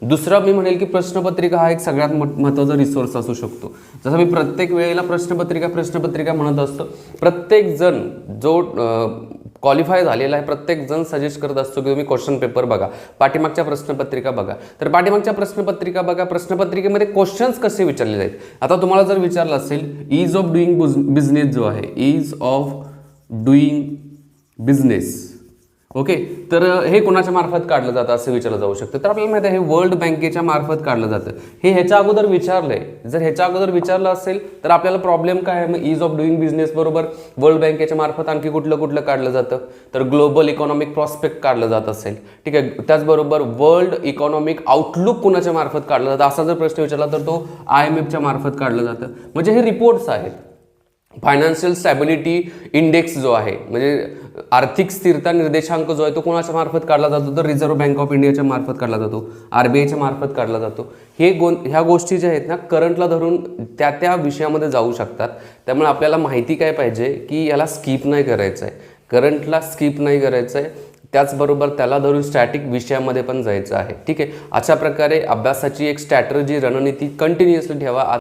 दुसरा मी म्हणेल की प्रश्नपत्रिका हा एक सगळ्यात महत्त्वाचा रिसोर्स असू शकतो. जसं मी प्रत्येक वेळेला प्रश्नपत्रिका म्हणत असतो, प्रत्येक जण जो क्वालिफाय झालेला आहे प्रत्येक जण सजेस्ट करत असतो की तुम्ही क्वेश्चन पेपर बघा, पाठीमागच्या प्रश्नपत्रिका बघा. तर पाठीमागच्या प्रश्नपत्रिका बघा, प्रश्नपत्रिकेमध्ये क्वेश्चन्स कसे विचारले जाईल. आता तुम्हाला जर विचारलं असेल ईज ऑफ डुईंग बिझनेस जो आहे, ईज ऑफ डुईंग बिझनेस, ओके, तर हे कोणाच्या मार्फत काढलं जातं असं विचारलं जाऊ शकतं. तर आपल्याला माहिती आहे हे वर्ल्ड बँकेच्या मार्फत काढलं जातं. हे ह्याच्या अगोदर विचारलंय. जर ह्याच्या अगोदर विचारलं असेल तर आपल्याला प्रॉब्लेम काय आहे, मग ईज ऑफ डुईंग बिझनेस बरोबर वर्ल्ड बँकेच्या मार्फत आणखी कुठलं काढलं जातं, तर ग्लोबल इकॉनॉमिक प्रॉस्पेक्ट काढलं जात असेल, ठीक आहे. त्याचबरोबर वर्ल्ड इकॉनॉमिक आउटलुक कुणाच्या मार्फत काढलं जातं असा जर प्रश्न विचारला तर तो IMFच्या मार्फत काढलं जातं. म्हणजे हे रिपोर्ट्स आहेत. फायनान्शियल स्टॅबिलिटी इंडेक्स जो आहे, म्हणजे आर्थिक स्थिरता निर्देशांक जो आहे तो कोणाच्या मार्फत काढला जातो, तर रिझर्व्ह बँक ऑफ इंडियाच्या मार्फत काढला जातो, RBIच्या मार्फत काढला जातो. ह्या गोष्टी ज्या आहेत ना करंटला धरून त्या विषयामध्ये जाऊ शकतात. त्यामुळे आपल्याला माहिती काय पाहिजे की याला स्किप नाही करायचं आहे, करंटला स्किप नाही करायचं आहे, त्याचबरोबर त्याला धरून स्टॅटिक विषयामध्ये पण जायचं आहे, ठीक आहे. अशा प्रकारे अभ्यासाची एक स्ट्रॅटर्जी रणनीती कंटिन्युअसली ठेवा.